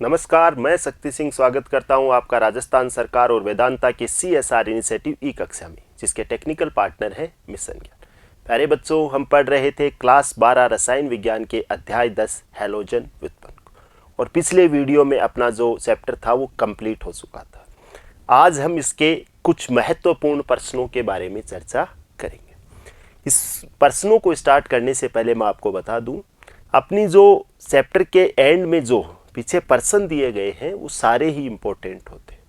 नमस्कार, मैं शक्ति सिंह स्वागत करता हूं आपका राजस्थान सरकार और वेदांता के CSR इनिशिएटिव ई कक्षा में, जिसके टेक्निकल पार्टनर है मिशन ज्ञान। प्यारे बच्चों, हम पढ़ रहे थे क्लास 12 रसायन विज्ञान के अध्याय 10 हैलोजन व्युत्पन्न और पिछले वीडियो में अपना जो चैप्टर था वो कंप्लीट हो चुका था। आज हम इसके कुछ महत्वपूर्ण प्रश्नों के बारे में चर्चा करेंगे। इस प्रश्नों को स्टार्ट करने से पहले मैं आपको बता दूं, अपनी जो चैप्टर के एंड में जो पीछे प्रश्न दिए गए हैं वो सारे ही इम्पोर्टेंट होते हैं।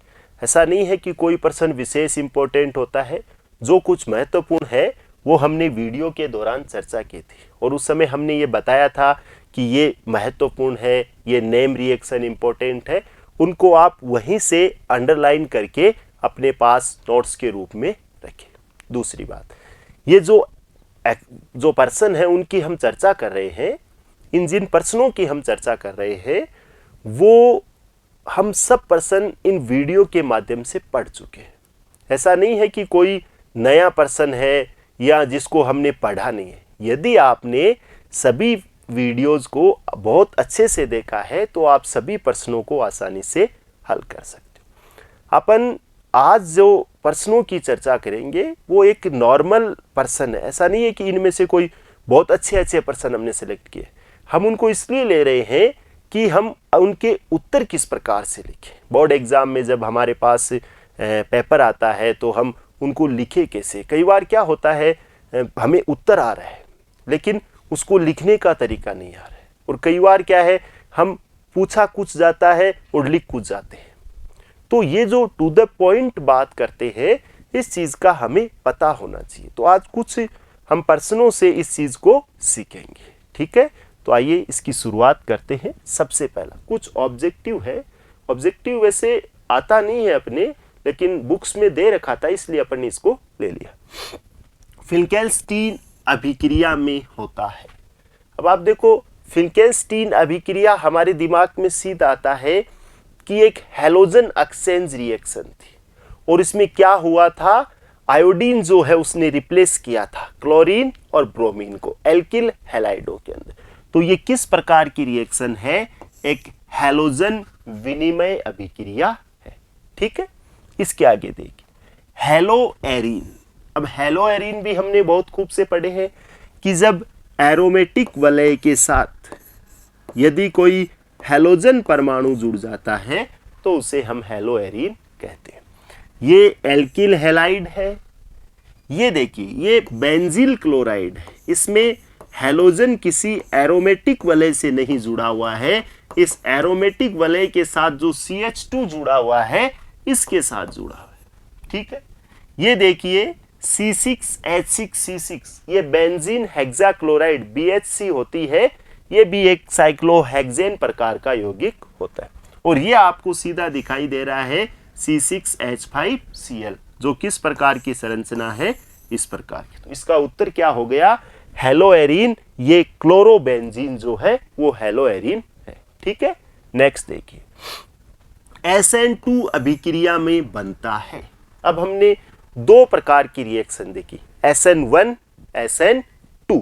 ऐसा नहीं है कि कोई प्रश्न विशेष इम्पोर्टेंट होता है। जो कुछ महत्वपूर्ण है वो हमने वीडियो के दौरान चर्चा की थी और उस समय हमने ये बताया था कि ये महत्वपूर्ण है, ये नेम रिएक्शन इम्पोर्टेंट है। उनको आप वहीं से अंडरलाइन करके अपने पास नोट्स के रूप में रखें। दूसरी बात, ये जो प्रश्न है उनकी हम चर्चा कर रहे हैं, इन जिन प्रश्नों की हम चर्चा कर रहे हैं वो हम सब प्रश्न इन वीडियो के माध्यम से पढ़ चुके हैं। ऐसा नहीं है कि कोई नया प्रश्न है या जिसको हमने पढ़ा नहीं है। यदि आपने सभी वीडियोस को बहुत अच्छे से देखा है तो आप सभी प्रश्नों को आसानी से हल कर सकते हो। अपन आज जो प्रश्नों की चर्चा करेंगे वो एक नॉर्मल प्रश्न है। ऐसा नहीं है कि इनमें से कोई बहुत अच्छे प्रश्न हमने सेलेक्ट किए। हम उनको इसलिए ले रहे हैं कि हम उनके उत्तर किस प्रकार से लिखें। बोर्ड एग्जाम में जब हमारे पास पेपर आता है तो हम उनको लिखे कैसे। कई बार क्या होता है, हमें उत्तर आ रहा है लेकिन उसको लिखने का तरीका नहीं आ रहा है, और कई बार क्या है, हम पूछा कुछ जाता है और लिख कुछ जाते हैं। तो ये जो टू द पॉइंट बात करते हैं, इस चीज़ का हमें पता होना चाहिए। तो आज कुछ हम प्रश्नों से इस चीज़ को सीखेंगे, ठीक है। तो आइए इसकी शुरुआत करते हैं। सबसे पहला कुछ ऑब्जेक्टिव है। ऑब्जेक्टिव वैसे आता नहीं है अपने, लेकिन बुक्स में दे रखा था इसलिए अपन ने इसको ले लिया। फिंकेल्स्टीन अभिक्रिया में होता है। अब आप देखो, फिंकेल्स्टीन अभिक्रिया हमारे दिमाग में सीधा आता है कि एक हैलोजन एक्सचेंज रिएक्शन थी और इसमें क्या हुआ था, आयोडीन जो है उसने रिप्लेस किया था क्लोरीन और ब्रोमीन को एल्किल हैलाइडों के अंदर। तो ये किस प्रकार की रिएक्शन है, एक हैलोजन विनिमय अभिक्रिया है, ठीक है। इसके आगे देखिए हैलोएरीन। अब हैलोएरीन भी हमने बहुत खूब से पढ़े हैं कि जब एरोमेटिक वलय के साथ यदि कोई हैलोजन परमाणु जुड़ जाता है तो उसे हम हैलोएरीन कहते हैं। ये एल्किल हैलाइड है। ये देखिए, ये बेंजील क्लोराइड है। इसमें हैलोजन किसी एरोमेटिक वलय से नहीं जुड़ा हुआ है, इस एरोमेटिक वलय के साथ जो CH2 जुड़ा हुआ है इसके साथ जुड़ा हुआ है, ठीक है। ये देखिए C6H6C6, ये बेंजीन हेक्साक्लोराइड BHC होती है। ये भी एक साइक्लोहेक्सेन प्रकार का यौगिक होता है और ये आपको सीधा दिखाई दे रहा है C6H5Cl, जो किस प्रकार की संरचना है, इस प्रकार की। तो इसका उत्तर क्या हो गया, हैलोएरीन। ये क्लोरोबेंजीन जो है वो हैलोएरीन है, ठीक है। नेक्स्ट देखिए, SN2 अभिक्रिया में बनता है। अब हमने दो प्रकार की रिएक्शन देखी, SN1 SN2।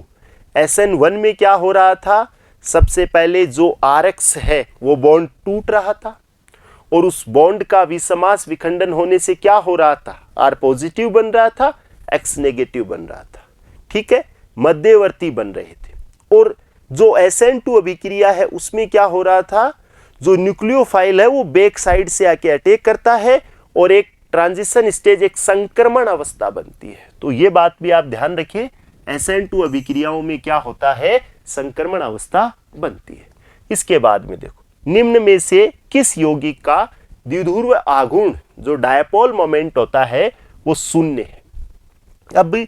SN1 में क्या हो रहा था, सबसे पहले जो RX है वो बॉन्ड टूट रहा था और उस बॉन्ड का विषमास विखंडन होने से क्या हो रहा था, R पॉजिटिव बन रहा था, X नेगेटिव बन रहा था, ठीक है। मध्यवर्ती बन रहे थे। और जो SN2 अभिक्रिया है उसमें क्या हो रहा था, जो न्यूक्लियोफाइल है वो बैक साइड से आके अटैक करता है और एक ट्रांजिशन स्टेज, एक संक्रमण अवस्था बनती है। तो ये बात भी आप ध्यान रखिए, SN2 अभिक्रियाओं में क्या होता है, संक्रमण अवस्था बनती है। इसके बाद में देखो, निम्न में से किस यौगिक का द्विध्रुव आघूर्ण, जो डायपोल मोमेंट होता है, वो शून्य है। अब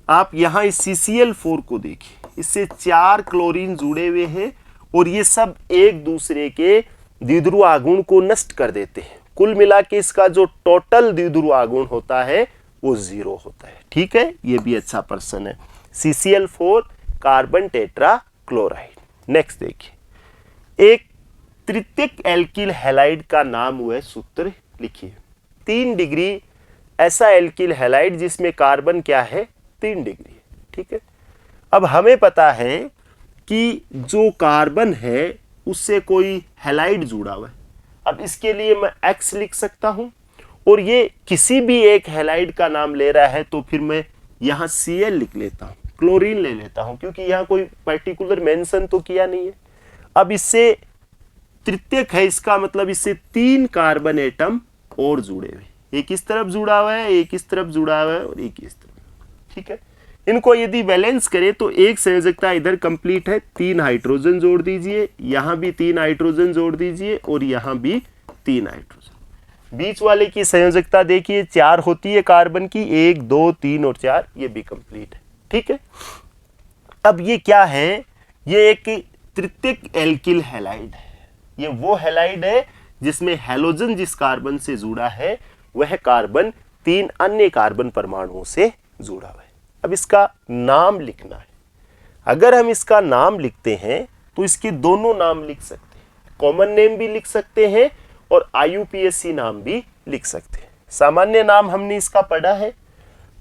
आप यहां इस CCl4 को देखिए, इससे 4 क्लोरीन जुड़े हुए हैं और ये सब एक दूसरे के द्विध्रुव आघूर्ण को नष्ट कर देते हैं। कुल मिला के इसका जो टोटल द्विध्रुव आघूर्ण होता है वो 0 होता है, ठीक है। ये भी अच्छा प्रश्न है, CCl4 carbon tetra chloride. Next देखिए, एक तृतीयक एल्किल हैलाइड का नाम हुआ सूत्र लिखिए। 3 डिग्री ऐसा एल्किल हैलाइड जिसमें कार्बन क्या है, 3 डिग्री, ठीक है। अब हमें पता है कि जो कार्बन है उससे कोई हैलाइड जुड़ा हुआ है, अब इसके लिए मैं X लिख सकता हूं, और ये किसी भी एक हैलाइड का नाम ले रहा है तो फिर मैं यहाँ Cl लिख लेता हूँ, क्लोरीन ले लेता हूँ, क्योंकि यहाँ कोई पर्टिकुलर मेंशन तो किया नहीं है। अब इससे तृतीयक है, इसका मतलब इससे 3 कार्बन एटम और जुड़े हुए, एक इस तरफ जुड़ा हुआ है, एक इस तरफ जुड़ा हुआ है और एक इस तरफ। ठीक है, इनको यदि बैलेंस करें तो एक संयोजकता इधर कंप्लीट है, 3 हाइड्रोजन जोड़ दीजिए, यहाँ भी 3 हाइड्रोजन जोड़ दीजिए और यहाँ भी 3 हाइड्रोजन। बीच वाले की संयोजकता देखिए 4 होती है कार्बन की, 1 2 3 और 4, ये भी कंप्लीट है। ठीक है, अब ये क्या है, ये एक तृतीयक एल्किल हैलाइड है। ये वो हैलाइड है जिसमें हैलोजन जिस कार्बन से जुड़ा है वह कार्बन 3 अन्य कार्बन परमाणुओं से जुड़ा हुआ है। अब इसका नाम लिखना है। अगर हम इसका नाम लिखते हैं तो इसके दोनों नाम लिख सकते हैं, कॉमन नेम भी लिख सकते हैं और IUPAC नाम भी लिख सकते हैं। सामान्य नाम हमने इसका पढ़ा है,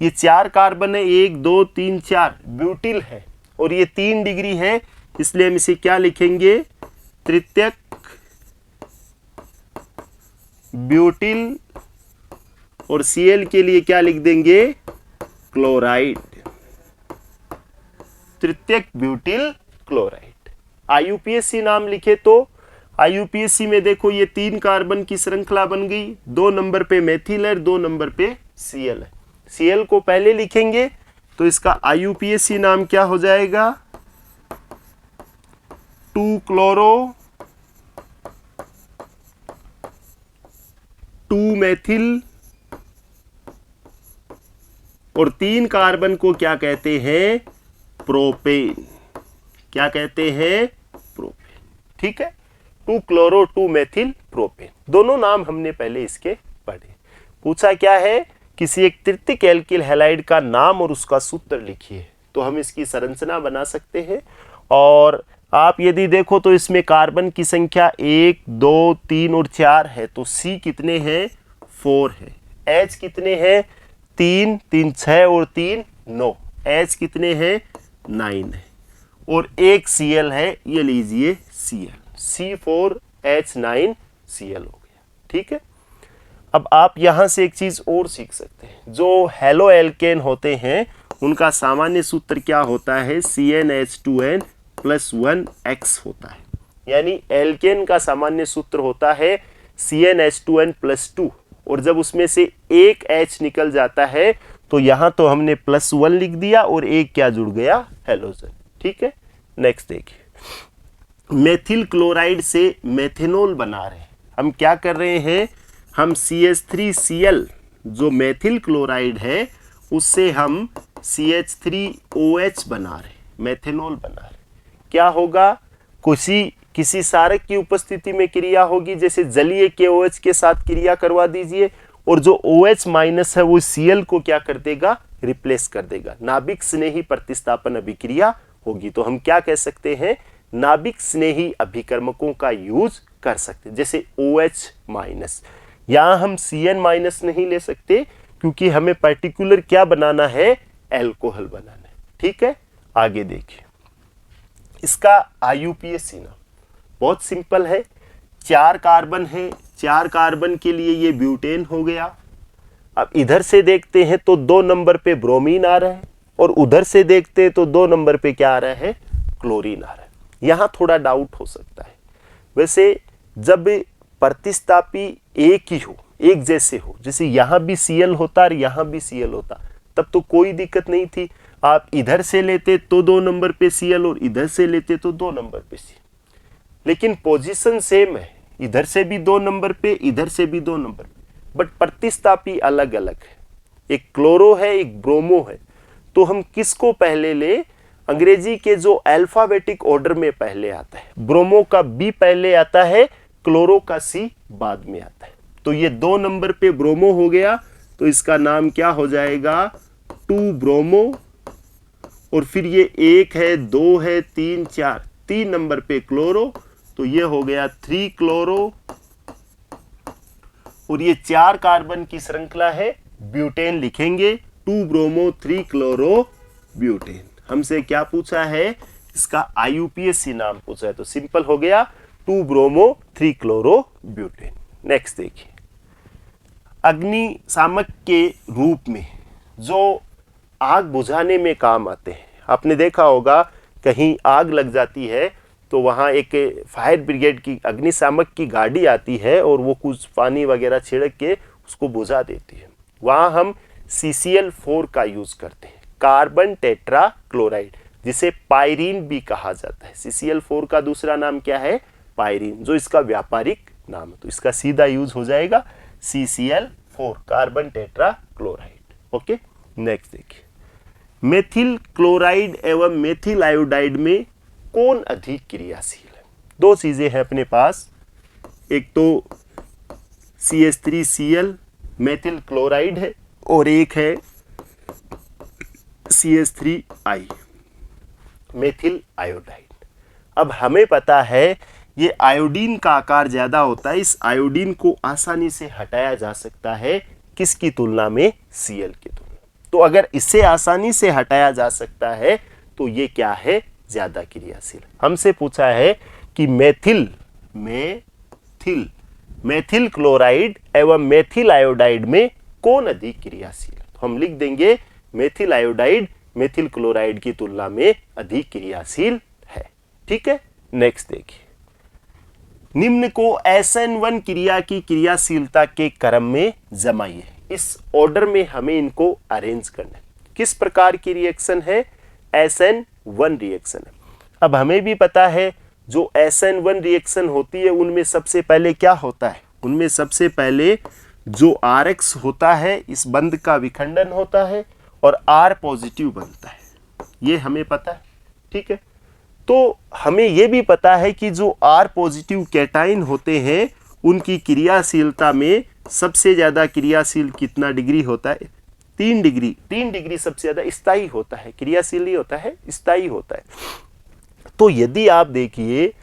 ये 4 कार्बन है, 1 2 3 4, ब्यूटिल है, और ये 3 डिग्री है, इसलिए हम इसे क्या लिखेंगे, तृतीयक ब्यूटिल, और Cl के लिए क्या लिख देंगे, क्लोराइड, तृतीयक ब्यूटिल क्लोराइड। IUPAC नाम लिखे तो IUPAC में देखो ये 3 कार्बन की श्रृंखला बन गई, 2 नंबर पे मेथिल है, 2 नंबर पे Cl है। Cl को पहले लिखेंगे तो इसका IUPAC नाम क्या हो जाएगा, 2 क्लोरो 2 मेथिल, और 3 कार्बन को क्या कहते हैं, प्रोपेन। क्या कहते हैं, प्रोपेन। ठीक है, 2 क्लोरो 2 मेथिल प्रोपेन, दोनों नाम हमने पहले इसके पढ़े। पूछा क्या है, किसी एक तृतीयक एल्किल हैलाइड का नाम और उसका सूत्र लिखिए, तो हम इसकी संरचना बना सकते हैं। और आप यदि देखो तो इसमें कार्बन की संख्या 1 2 3 और 4 है, तो C कितने हैं, 4 है। H कितने हैं, 3 3 6 और 3 9, H कितने हैं, 9 है, और एक Cl है, ये लीजिए Cl, C4H9Cl हो गया। ठीक है, अब आप यहां से एक चीज और सीख सकते हैं, जो हेलो एल्केन होते हैं उनका सामान्य सूत्र क्या होता है, CnH2n+1X होता है। यानी एल्केन का सामान्य सूत्र होता है CnH2n+2, और जब उसमें से एक H निकल जाता है तो यहां तो हमने +1 लिख दिया और एक क्या जुड़ गया, हैलोजन। ठीक है, नेक्स्ट देखिए, मेथिल क्लोराइड से मेथेनॉल बना रहे हैं। हम क्या कर रहे हैं, हम CH3Cl जो मेथिल क्लोराइड है उससे हम CH3OH बना रहे हैं, मेथेनॉल बना रहे हैं। क्या होगा, किसी सारक की उपस्थिति में क्रिया होगी, जैसे जलीय के OH के साथ क्रिया करवा दीजिए, और जो OH माइनस है वो Cl को क्या कर देगा, रिप्लेस कर देगा, नाभिक स्नेही प्रतिस्थापन अभिक्रिया होगी। तो हम क्या कह सकते हैं, नाभिक स्नेही अभिकर्मकों का यूज कर सकते हैं, जैसे OH माइनस। यहां हम Cn माइनस नहीं ले सकते क्योंकि हमें पर्टिकुलर क्या बनाना है, एल्कोहल बनाना है। ठीक है, आगे देखिए, इसका IUPAC नाम बहुत सिंपल है, 4 कार्बन है, 4 कार्बन के लिए ये ब्यूटेन हो गया। अब इधर से देखते हैं तो 2 नंबर पे ब्रोमीन आ रहा है, और उधर से देखते हैं तो 2 नंबर पे क्या आ रहा है, क्लोरीन आ रहा है। यहां थोड़ा डाउट हो सकता है, वैसे जब प्रतिस्थापी एक ही हो, एक जैसे हो, जैसे यहां भी Cl होता और यहां भी Cl होता, तब तो कोई दिक्कत नहीं थी। आप इधर से लेते तो 2 नंबर पे Cl और इधर से लेते तो 2 नंबर पे Cl, लेकिन पोजीशन सेम है, इधर से भी 2 नंबर पे, इधर से भी 2 नंबर पे, बट प्रतिस्थापी अलग अलग है, एक क्लोरो है, एक ब्रोमो है। तो हम किसको पहले ले, अंग्रेजी के जो अल्फाबेटिक ऑर्डर में पहले आता है, ब्रोमो का B पहले आता है, क्लोरो का C बाद में आता है। तो ये 2 नंबर पे ब्रोमो हो गया, तो इसका नाम क्या हो जाएगा, 2 ब्रोमो, और फिर ये 1 है, 2 है, 3 4, 3 नंबर पे क्लोरो, तो ये हो गया 3 क्लोरो, और ये 4 कार्बन की श्रृंखला है, ब्यूटेन लिखेंगे, 2 ब्रोमो 3 क्लोरो ब्यूटेन। हमसे क्या पूछा है, इसका IUPAC नाम पूछा है, तो सिंपल हो गया 2 ब्रोमो 3 क्लोरो ब्यूटेन। नेक्स्ट देखिए, अग्निशामक के रूप में जो आग बुझाने में काम आते हैं, आपने देखा होगा कहीं आग लग जाती है तो वहाँ एक फायर ब्रिगेड की अग्निशामक की गाड़ी आती है और वो कुछ पानी वगैरह छिड़क के उसको बुझा देती है। वहाँ हम CCl4 का यूज़ करते हैं, कार्बन टेट्रा क्लोराइड, जिसे पायरीन भी कहा जाता है। CCl4 का दूसरा नाम क्या है? पायरीन, जो इसका व्यापारिक नाम है। तो इसका सीधा यूज हो जाएगा CCl4, carbon tetra chloride. Okay, next देखिए, मेथिल क्लोराइड एवं मेथिल आयोडाइड में कौन अधिक क्रियाशील है? दो चीजें हैं अपने पास, एक तो CH3Cl मेथिल क्लोराइड है और एक है CH3I मेथिल आयोडाइड। अब हमें पता है ये आयोडीन का आकार ज्यादा होता है, इस आयोडीन को आसानी से हटाया जा सकता है किसकी तुलना में? Cl की तुलना। तो अगर इसे आसानी से हटाया जा सकता है तो ये क्या है? ज्यादा क्रियाशील। हमसे पूछा है कि मेथिल क्लोराइड एवं मेथिल आयोडाइड में कौन अधिक क्रियाशील है? तो हम लिख देंगे मेथिल आयोडाइड मेथिल क्लोराइड की तुलना में अधिक क्रियाशील है। ठीक है, नेक्स्ट देखिए, निम्न को SN1 क्रिया की क्रियाशीलता के क्रम में जमाइए। इस ऑर्डर में हमें इनको अरेंज करना है। किस प्रकार की रिएक्शन है? SN1 रिएक्शन है। अब हमें भी पता है जो SN1 रिएक्शन होती है उनमें सबसे पहले क्या होता है? उनमें सबसे पहले जो RX होता है इस बंध का विखंडन होता है और R पॉजिटिव बनता है, ये हमें पता है। ठीक है, तो हमें यह भी पता है कि जो R पॉजिटिव कैटाइन होते हैं उनकी क्रियाशीलता में सबसे ज्यादा क्रियाशील कितना डिग्री होता है? 3 डिग्री। 3 डिग्री सबसे ज्यादा स्थायी होता है, क्रियाशील नहीं होता है, स्थायी होता है। तो यदि आप देखिए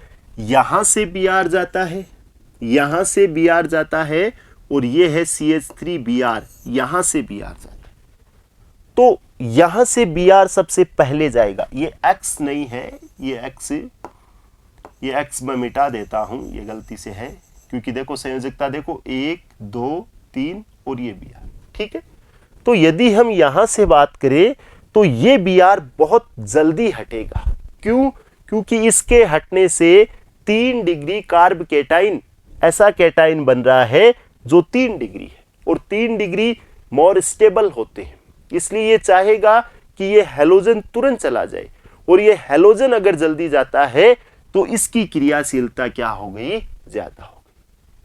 यहां से Br जाता है, यहां से Br जाता है और ये है CH3Br, यहां से Br जाता है, तो यहां से Br सबसे पहले जाएगा। ये X नहीं है, ये X मैं मिटा देता हूं, ये गलती से है, क्योंकि देखो संयोजकता देखो 1 2 3 और ये Br। ठीक है, तो यदि हम यहां से बात करें तो ये Br बहुत जल्दी हटेगा। क्यों? क्योंकि इसके हटने से 3 डिग्री कार्ब कैटाइन, ऐसा कैटाइन बन रहा है जो 3 डिग्री है और 3 डिग्री मोर स्टेबल होते हैं, इसलिए ये चाहेगा कि ये हैलोजन तुरंत चला जाए, और ये हैलोजन अगर जल्दी जाता है तो इसकी क्रियाशीलता क्या हो गई? ज्यादा हो गई।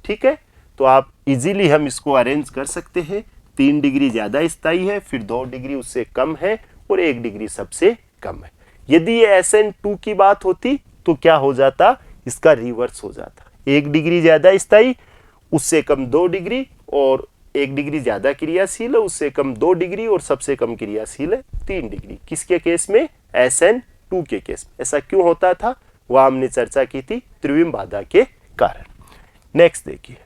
ठीक है, तो आप इजीली हम इसको अरेंज कर सकते हैं। 3 डिग्री ज्यादा स्थायी है, फिर 2 डिग्री उससे कम है और 1 डिग्री सबसे कम है। यदि ये SN2 की बात होती तो क्या हो जाता? इसका रिवर्स हो जाता, 1 डिग्री ज्यादा स्थायी, उससे कम 2 डिग्री, और 1 डिग्री ज्यादा क्रियाशील है, उससे कम 2 डिग्री, और सबसे कम क्रियाशील है 3 डिग्री। किसके केस में? SN2 के केस में। ऐसा क्यों होता था वह हमने चर्चा की थी, त्रिविम बाधा के कारण। नेक्स्ट देखिए,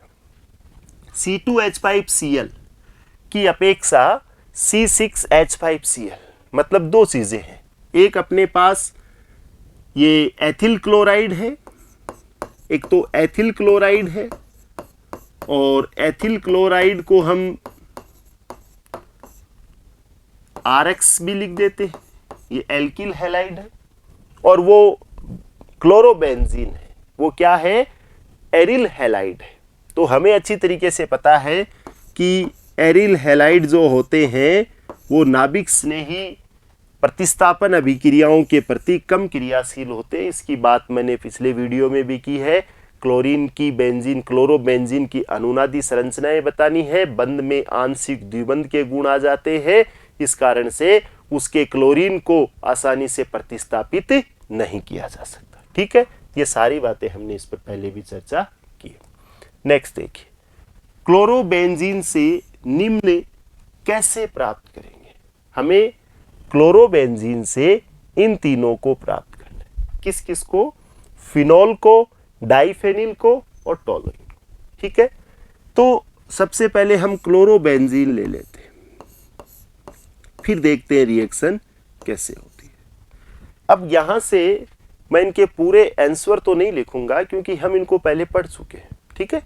C2H5Cl की अपेक्षा C6H5Cl, मतलब दो चीजें हैं। एक अपने पास ये एथिल क्लोराइड है, एक तो एथिल क्लोराइड है, और एथिल क्लोराइड को हम RX भी लिख देते हैं, ये एल्किल हैलाइड है, और वो क्लोरोबेंजीन है, वो क्या है? एरिल हैलाइड है। तो हमें अच्छी तरीके से पता है कि एरिल हैलाइड जो होते हैं वो नाभिक स्नेही प्रतिस्थापन अभिक्रियाओं के प्रति कम क्रियाशील होते हैं। इसकी बात मैंने पिछले वीडियो में भी की है। क्लोरीन की बेंजीन, क्लोरोबेंजीन की अनुनादी संरचनाएं बतानी है, बंध में आंशिक द्विबंध के गुण आ जाते हैं, इस कारण से उसके क्लोरीन को आसानी से प्रतिस्थापित नहीं किया जा सकता। ठीक है, ये सारी बातें हमने इस पर पहले भी चर्चा की। नेक्स्ट देखिए, क्लोरोबेंजीन से निम्न कैसे प्राप्त करेंगे? हमें क्लोरोबेंजीन से इन तीनों को प्राप्त करना है। किस किस को? फिनॉल को, डाइफेनिल को और टोलुइन को। ठीक है, तो सबसे पहले हम क्लोरोबेंजीन ले लेते हैं, फिर देखते हैं रिएक्शन कैसे होती है। अब यहां से मैं इनके पूरे आंसर तो नहीं लिखूंगा क्योंकि हम इनको पहले पढ़ चुके हैं। ठीक है,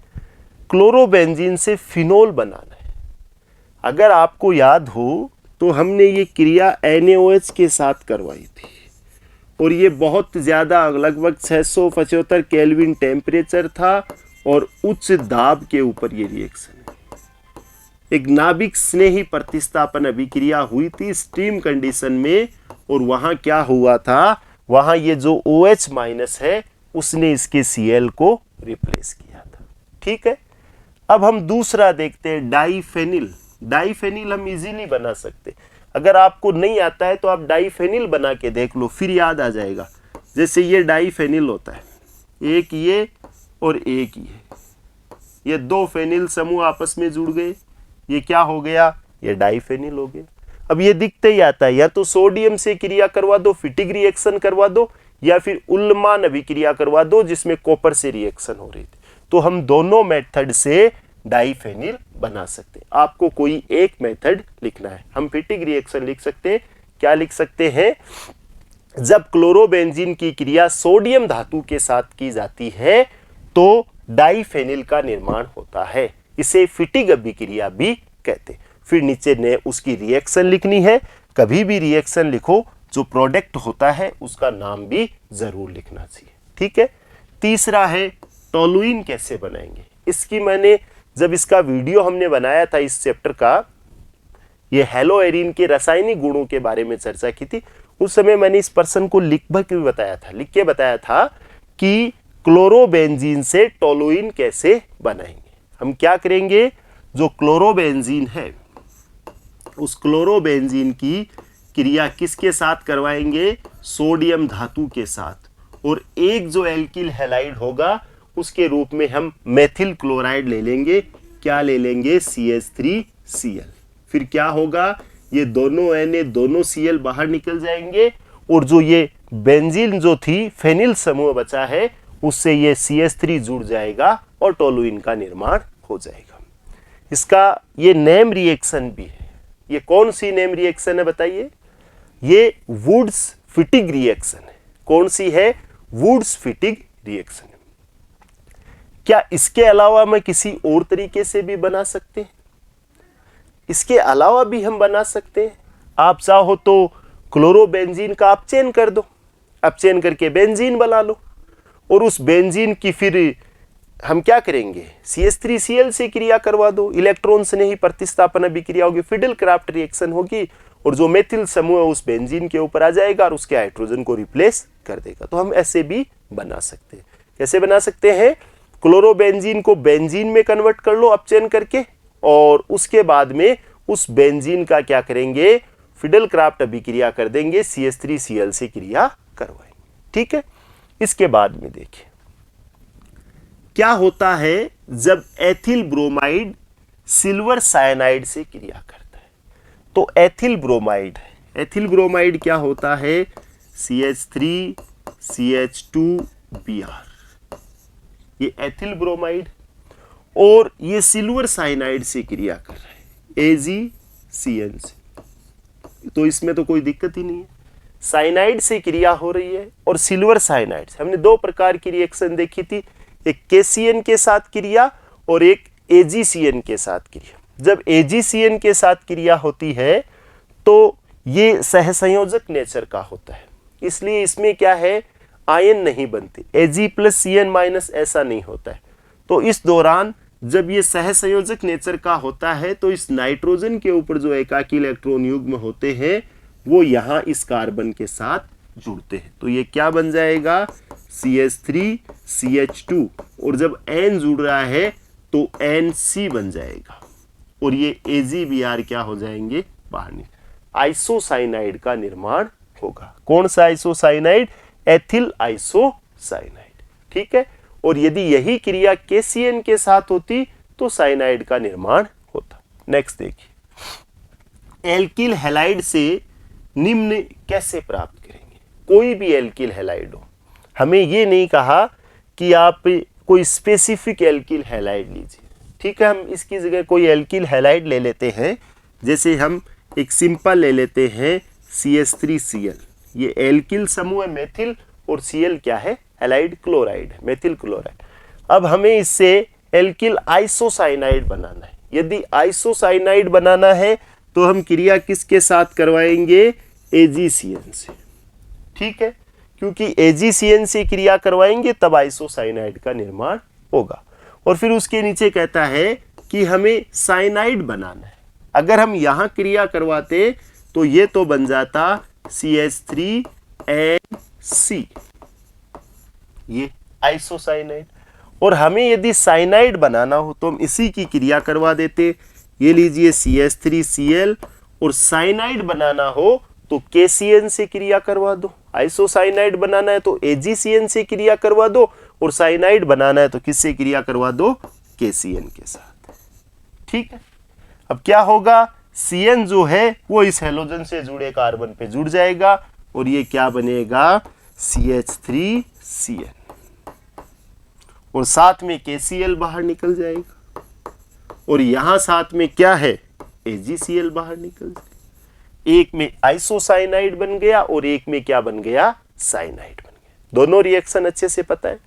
क्लोरोबेंजीन से फिनोल बनाना है। अगर आपको याद हो तो हमने ये क्रिया NaOH के साथ करवाई थी और ये बहुत ज़्यादा, लगभग 675 केल्विन टेम्परेचर था और उच्च दाब के ऊपर ये रिएक्शन है। एक नाभिक स्नेही प्रतिस्थापन अभिक्रिया हुई थी स्टीम कंडीशन में और वहां क्या हुआ था, वहां ये जो OH माइनस है उसने इसके Cl को रिप्लेस किया था। ठीक है, अब हम दूसरा देखते हैं, डाइफेनिल। डाइफेनिल हम इजीली बना सकते, अगर आपको नहीं आता है तो आप डाइफेनिल बना के देख लो, फिर याद आ जाएगा। जैसे ये डाइफेनिल होता है, एक ये और एक ये दो फेनिल समूह आपस में जुड़ गए, ये क्या हो गया, ये डाइफेनिल हो गया। अब ये दिखते ही आता है, या तो सोडियम से क्रिया करवा दो, फिटिग रिएक्शन करवा दो, या फिर उल्लमान अभिक्रिया करवा दो जिसमें कॉपर से रिएक्शन हो रही थी। तो हम दोनों मेथड से डाइफेनिल बना सकते हैं। आपको कोई एक मेथड लिखना है। हम फिटिग रिएक्शन लिख सकते हैं। क्या लिख सकते हैं, जब क्लोरोबेंजीन की क्रिया सोडियम धातु के साथ की जाती है तो डाइफेनिल का निर्माण होता है। इसे फिटिग अभिक्रिया भी कहते हैं। फिर नीचे ने उसकी रिएक्शन लिखनी है। कभी भी रिएक्शन लिखो, जो प्रोडक्ट होता है उसका नाम भी जरूर लिखना चाहिए। ठीक है, तीसरा है टोलुइन कैसे बनाएंगे। इसकी मैंने जब इसका वीडियो हमने बनाया था इस चैप्टर का, ये हेलोएरिन के रासायनिक गुणों के बारे में चर्चा की थी, उस समय मैंने इस पर्सन को लिख के बताया था कि क्लोरोबेंजीन से टोलुइन कैसे बनाएंगे। हम क्या करेंगे, जो क्लोरोबेंजीन है उस क्लोरोबेंजीन की क्रिया किसके साथ करवाएंगे, सोडियम धातु के साथ, और एक जो एल्किल हैलाइड होगा उसके रूप में हम मेथिल क्लोराइड ले लेंगे। क्या ले लेंगे, CH3Cl। फिर क्या होगा, ये दोनों Na दोनों Cl बाहर निकल जाएंगे और जो ये बेंजीन जो थी फेनिल समूह बचा है उससे ये CH3 जुड़ जाएगा और टोलुइन का निर्माण हो जाएगा। इसका ये नेम रिएक्शन भी है। ये कौन सी नेम रिएक्शन है बताइए, ये वुड्स फिटिग रिएक्शन है। कौन सी है, वुड्स फिटिग रिएक्शन है। क्या इसके अलावा मैं किसी और तरीके से भी बना सकते हैं, इसके अलावा भी हम बना सकते हैं। आप चाहो तो क्लोरोबेंजीन का अपचयन कर दो, अपचयन करके बेंजीन बना लो और उस बेंजीन की फिर हम क्या करेंगे, CH3Cl से क्रिया करवा दो, इलेक्ट्रॉन से नहीं प्रतिस्थापन अभिक्रिया होगी, फिडेल क्राफ्ट रिएक्शन होगी और जो मेथिल समूह है उस बेंजीन के ऊपर आ जाएगा और उसके हाइड्रोजन को रिप्लेस कर देगा। तो हम ऐसे भी बना सकते हैं। कैसे बना सकते हैं, क्लोरोबेंजीन को बेंजीन में कन्वर्ट कर लो अपचयन करके, और उसके बाद में उस बेंजीन का क्या करेंगे, फिडेल क्राफ्ट अभिक्रिया कर देंगे, CH3Cl से क्रिया करवाएंगे। ठीक है, इसके बाद में देखिए क्या होता है जब एथिल ब्रोमाइड सिल्वर साइनाइड से क्रिया करता है। तो एथिल ब्रोमाइड क्या होता है, CH3CH2Br, ये एथिल ब्रोमाइड, और ये सिल्वर साइनाइड से क्रिया कर रहा है AgCN से। तो इसमें तो कोई दिक्कत ही नहीं है, साइनाइड से क्रिया हो रही है और सिल्वर साइनाइड से। हमने दो प्रकार की रिएक्शन देखी थी, एक KCN के साथ क्रिया और एक AgCN के साथ क्रिया। जब AgCN के साथ क्रिया होती है तो ये सहसंयोजक नेचर का होता है, इसलिए इसमें क्या है, आयन नहीं बनते, Ag+Cn- ऐसा नहीं होता है। तो इस दौरान जब ये सहसंयोजक नेचर का होता है तो इस नाइट्रोजन के ऊपर जो एकाकी इलेक्ट्रॉन युग्म होते हैं वो यहाँ इस कार्बन के साथ जुड़ते हैं। तो ये क्या बन जाएगा, CH3CH2, और जब N जुड़ रहा है तो NC बन जाएगा और ये AgBr क्या हो जाएंगे, बाहर निकल, आइसोसाइनाइड का निर्माण होगा। कौन सा आइसोसाइनाइड, एथिल आइसोसाइनाइड। ठीक है, और यदि यही क्रिया KCN के साथ होती तो साइनाइड का निर्माण होता। नेक्स्ट देखिए, एल्किल हैलाइड से निम्न कैसे प्राप्त करेंगे। कोई भी एल्किल हैलाइड हो, हमें ये नहीं कहा कि आप कोई स्पेसिफिक एल्किल हैलाइड लीजिए। ठीक है, हम इसकी जगह कोई एल्किल हैलाइड ले लेते हैं। जैसे हम एक सिंपल ले लेते हैं CH3Cl, ये एल्किल समूह है मेथिल और Cl क्या है, हैलाइड क्लोराइड, मेथिल क्लोराइड। अब हमें इससे एल्किल आइसोसाइनाइड बनाना है। यदि आइसोसाइनाइड बनाना है तो हम क्रिया किसके साथ करवाएंगे? AgCN से। ठीक है, क्योंकि AgCN से क्रिया करवाएंगे तब आइसोसाइनाइड का निर्माण होगा। और फिर उसके नीचे कहता है कि हमें साइनाइड बनाना है। अगर हम यहां क्रिया करवाते तो ये तो बन जाता CH3NC, ये आइसोसाइनाइड। और हमें यदि साइनाइड बनाना हो तो हम इसी की क्रिया करवा देते। ये लीजिए CH3Cl। और साइनाइड बनाना हो तो KCN से क्रिया करवा दो। आइसोसाइनाइड बनाना है तो AgCN से क्रिया करवा दो, और साइनाइड बनाना है तो किससे क्रिया करवा दो? KCN के साथ। ठीक है, अब क्या होगा? CN जो है वो इस हेलोजन से जुड़े कार्बन पे जुड़ जाएगा और ये क्या बनेगा? CH3Cn। और साथ में KCl बाहर निकल जाएगा, और यहां साथ में क्या है? AgCl बाहर निकल जाएगा। एक में आइसोसाइनाइड बन गया और एक में क्या बन गया? साइनाइड बन गया। दोनों रिएक्शन अच्छे से पता है।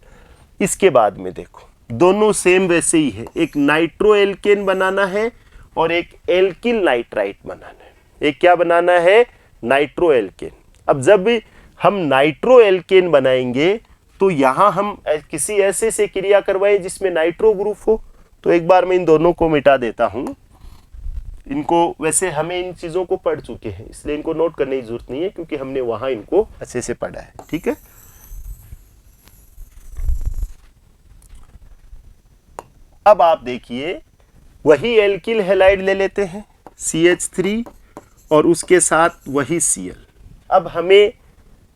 इसके बाद में देखो, दोनों सेम वैसे ही है। एक नाइट्रो एल्केन बनाना है और एक एल्किल नाइट्राइट बनाना है। एक क्या बनाना है? Nitro alkene. अब जब हम नाइट्रो एल्केन बनाएंगे तो यहां हम किसी ऐसे से क्रिया करवाएं जिसमें नाइट्रो ग्रुप हो। तो एक बार मैं इन दोनों को मिटा देता हूं। इनको वैसे हमें इन चीजों को पढ़ चुके हैं, इसलिए इनको नोट करने की जरूरत नहीं है, क्योंकि हमने वहां इनको अच्छे से पढ़ा है। ठीक है, अब आप देखिए, वही एल्किल हैलाइड ले लेते हैं CH3 और उसके साथ वही Cl। अब हमें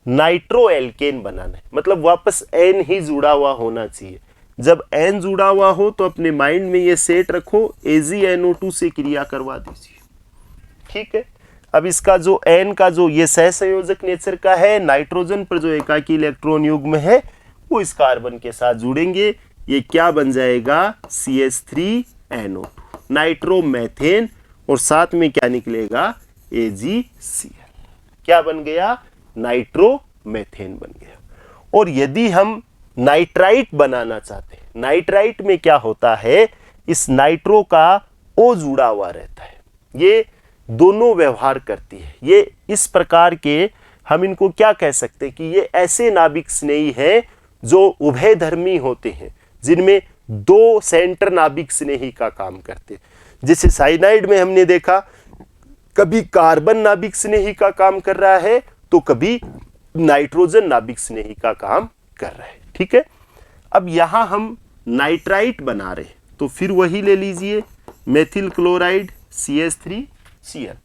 नाइट्रो एल्केन बनाना है, मतलब वापस N ही जुड़ा हुआ होना चाहिए। जब N जुड़ा हुआ हो तो अपने माइंड में ये सेट रखो, AgNO2 से क्रिया करवा दीजिए। ठीक है, अब इसका जो N का जो ये सहसंयोजक नेचर का है, नाइट्रोजन पर जो एकाकी इलेक्ट्रॉन युग्म है वो इस कार्बन के साथ जुड़ेंगे। ये क्या बन जाएगा? CH3NO2, nitromethane. और साथ में क्या निकलेगा? AgCl। क्या बन गया? नाइट्रोमेथेन बन गया। और यदि हम नाइट्राइट बनाना चाहते हैं, नाइट्राइट में क्या होता है? इस नाइट्रो का O जुड़ा हुआ रहता है, ये दोनों व्यवहार करती है। ये इस प्रकार के, हम इनको क्या कह सकते हैं कि ये ऐसे नाभिक स्नेही हैं जो उभयधर्मी होते हैं, जिनमें दो सेंटर नाभिक स्नेही का काम करते हैं। जैसे साइनाइड में हमने देखा, कभी कार्बन नाभिक स्नेही का काम कर रहा है तो कभी नाइट्रोजन नाभिक स्नेही का काम कर रहा है। ठीक है, अब यहां हम नाइट्राइट बना रहे तो फिर वही ले लीजिए, मेथिल क्लोराइड CH3Cl।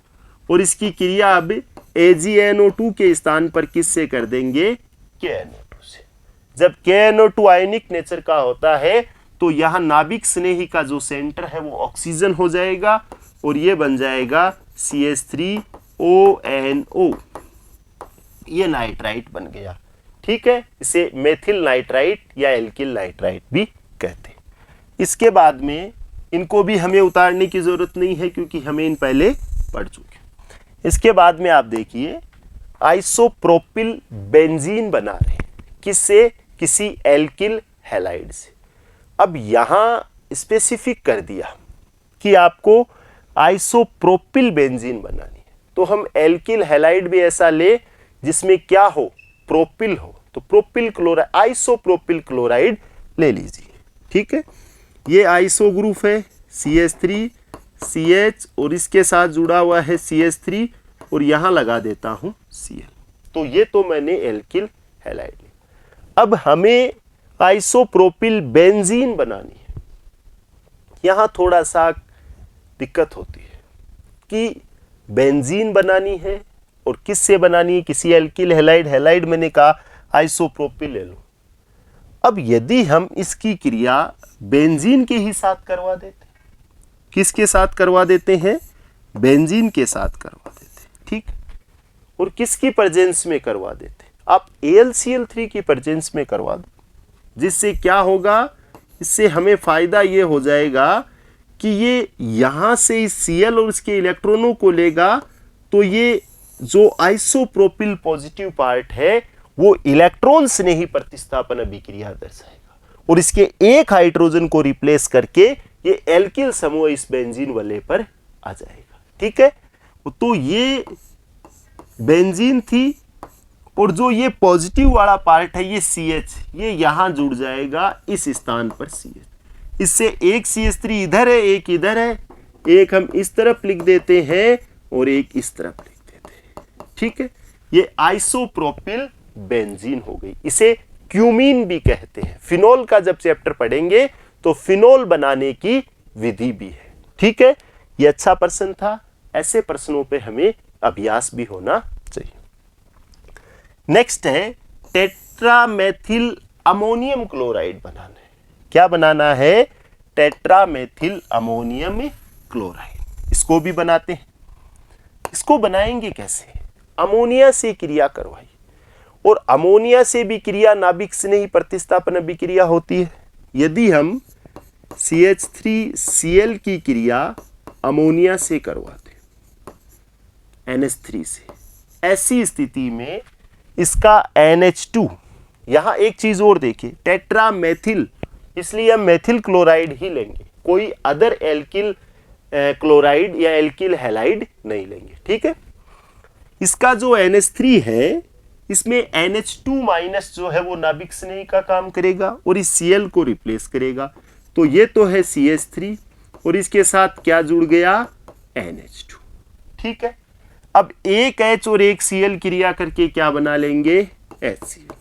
और इसकी क्रिया अब AgNO2 के स्थान पर किससे कर देंगे? KNO2 से। जब KNO2 आयनिक नेचर का होता है तो यहां नाभिक स्नेही का जो सेंटर है वो ऑक्सीजन हो जाएगा और ये बन जाएगा CH3ONO। ये नाइट्राइट बन गया। ठीक है, इसे मेथिल नाइट्राइट या एल्किल नाइट्राइट भी कहते हैं। इसके बाद में इनको भी हमें उतारने की जरूरत नहीं है, क्योंकि हमें इन पहले पढ़ चुके। इसके बाद में आप देखिए, आइसोप्रोपिल बेंजीन बना रहे हैं किससे? किसी एल्किल हैलाइड से। अब यहां स्पेसिफिक कर दिया कि आपको आइसोप्रोपिल बेंजीन बनानी है, तो हम एल्किल हैलाइड भी ऐसा ले जिसमें क्या हो? प्रोपिल हो। तो प्रोपिल क्लोराइड, आइसोप्रोपिल क्लोराइड ले लीजिए। ठीक है, ये आइसो ग्रुप है CH3CH और इसके साथ जुड़ा हुआ है CH3 और यहां लगा देता हूं Cl। तो ये तो मैंने एल्किल हैलाइड लिया। अब हमें आइसोप्रोपिल बेंजीन बनानी है। यहां थोड़ा सा दिक्कत होती है कि बेंजीन बनानी है और किससे बनानी है? किसी एल्किल हैलाइड। हैलाइड मैंने कहा आइसोप्रोपिल ले लो। अब यदि हम इसकी क्रिया बेंजीन के ही साथ करवा देते, किसके साथ करवा देते हैं? बेंजीन के साथ करवा देते। ठीक, और किसकी प्रेजेंस में करवा देते? आप AlCl3 की प्रेजेंस में करवा दो, जिससे क्या होगा? इससे हमें फायदा ये हो जाएगा कि ये यहां से इस Cl और इसके इलेक्ट्रॉनों को लेगा, तो ये जो आइसोप्रोपिल पॉजिटिव पार्ट है वो इलेक्ट्रॉन स्नेही प्रतिस्थापन अभिक्रिया दर्शाएगा। और इसके एक हाइड्रोजन को रिप्लेस करके ये एल्किल समूह इस बेंजीन वाले पर आ जाएगा। ठीक है, तो ये बेंजीन थी और जो ये पॉजिटिव वाला पार्ट है ये CH, ये यहां जुड़ जाएगा इस स्थान पर CH। इससे एक CH3 इधर है, एक इधर है, एक हम इस तरफ लिख देते हैं और एक इस तरफ लिख देते हैं। ठीक है, ये आइसोप्रोपिल बेंजीन हो गई। इसे क्यूमीन भी कहते हैं। फिनोल का जब चैप्टर पढ़ेंगे तो फिनोल बनाने की विधि भी है। ठीक है, ये अच्छा प्रश्न था। ऐसे प्रश्नों पे हमें अभ्यास भी होना चाहिए। नेक्स्ट है टेट्रामेथिल अमोनियम क्लोराइड बनाना है। क्या बनाना है? Tetramethyl ammonium chloride. इसको भी बनाते हैं। इसको बनाएंगे कैसे? अमोनिया से क्रिया करवाई, और अमोनिया से भी क्रिया नाभिक से नहीं प्रतिस्थापन अभिक्रिया होती है। यदि हम CH3Cl की क्रिया अमोनिया से करवाते NH3 से, ऐसी स्थिति में इसका NH2, यहां एक चीज और देखिए, टेट्रामेथिल, इसलिए हम मेथिल क्लोराइड ही लेंगे, कोई अदर एल्किल क्लोराइड या एल्किल हैलाइड नहीं लेंगे। ठीक है, इसका जो NH3 है इसमें NH2 माइनस जो है वो नाभिक स्नेही का काम करेगा और इस Cl को रिप्लेस करेगा। तो ये तो है CH3 और इसके साथ क्या जुड़ गया? NH2। ठीक है, अब एक H और एक Cl क्रिया करके क्या बना लेंगे? HCl।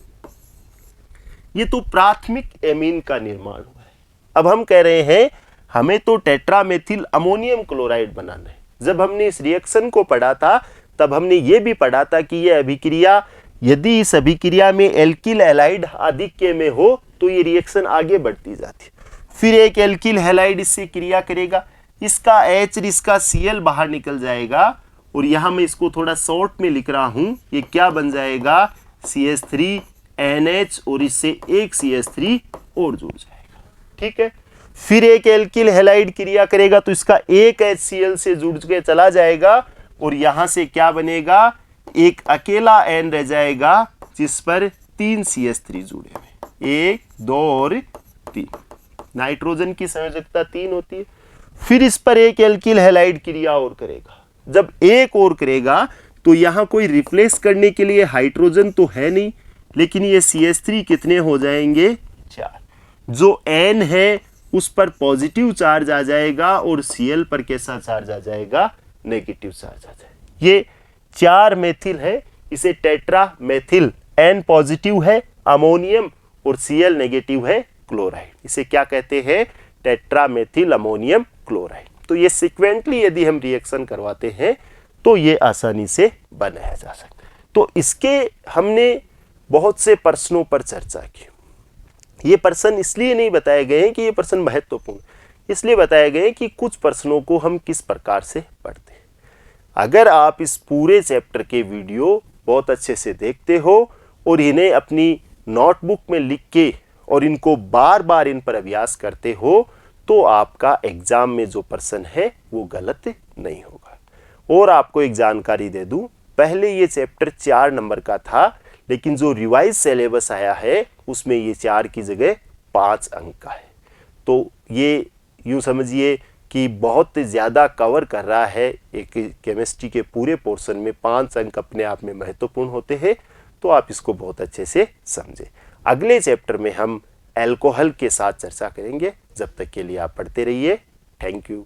ये तो प्राथमिक एमीन का निर्माण हुआ है। अब हम कह रहे हैं हमें तो टेट्रामेथिल अमोनियम क्लोराइड बनाना है। जब हमने इस रिएक्शन को पढ़ा था तब हमने ये भी पढ़ा था कि यह अभिक्रिया, यदि इस अभिक्रिया में एल्किल हैलाइड आधिक्य में हो तो ये रिएक्शन आगे बढ़ती जाती है। फिर एक एल्किल हैलाइड इससे क्रिया करेगा, इसका H और इसका Cl बाहर निकल जाएगा, और यहां मैं इसको थोड़ा शॉर्ट में लिख रहा हूं, ये क्या बन जाएगा? CH3NH और इससे एक CH3 और जुड़ जाएगा। ठीक है, फिर एक एल्किल हैलाइड क्रिया करेगा तो इसका एक HCl से जुड़ के चला जाएगा और यहां से क्या बनेगा? एक अकेला N रह जाएगा जिस पर 3 CH3 जुड़े हुए, 1 2 और 3। नाइट्रोजन की संयोजकता 3 होती है। फिर इस पर एक एल्किल हैलाइड क्रिया और करेगा। जब एक और करेगा तो यहां कोई रिप्लेस करने के लिए हाइड्रोजन तो है नहीं, लेकिन ये CH3 कितने हो जाएंगे? 4। जो N है उस पर पॉजिटिव चार्ज आ जाएगा और Cl पर कैसा चार्ज आ जाएगा? नेगेटिव चार्ज आ जाएगा। ये 4 मेथिल है, इसे टेट्रा मेथिल, N पॉजिटिव है अमोनियम और Cl नेगेटिव है क्लोराइड। इसे क्या कहते हैं? Tetra methyl ammonium chloride. तो ये सिक्वेंटली यदि हम रिएक्शन करवाते हैं तो ये आसानी से बनाया जा सकता है। तो इसके हमने बहुत से प्रश्नों पर चर्चा की। ये प्रश्न इसलिए नहीं बताए गए हैं कि ये प्रश्न महत्वपूर्ण, इसलिए बताए गए कि कुछ प्रश्नों को हम किस प्रकार से पढ़ते हैं। अगर आप इस पूरे चैप्टर के वीडियो बहुत अच्छे से देखते हो और इन्हें अपनी नोटबुक में लिख के और इनको बार बार इन पर अभ्यास करते हो तो आपका एग्जाम में जो प्रश्न है वो गलत नहीं होगा। और आपको एक जानकारी दे दूं, पहले ये चैप्टर 4 नंबर का था, लेकिन जो रिवाइज सिलेबस आया है उसमें ये 4 की जगह 5 अंक का है। तो ये यूँ समझिए कि बहुत ज़्यादा कवर कर रहा है। एक केमिस्ट्री के पूरे पोर्शन में 5 अंक अपने आप में महत्वपूर्ण होते हैं, तो आप इसको बहुत अच्छे से समझें। अगले चैप्टर में हम एल्कोहल के साथ चर्चा करेंगे। जब तक के लिए आप पढ़ते रहिए। Thank you.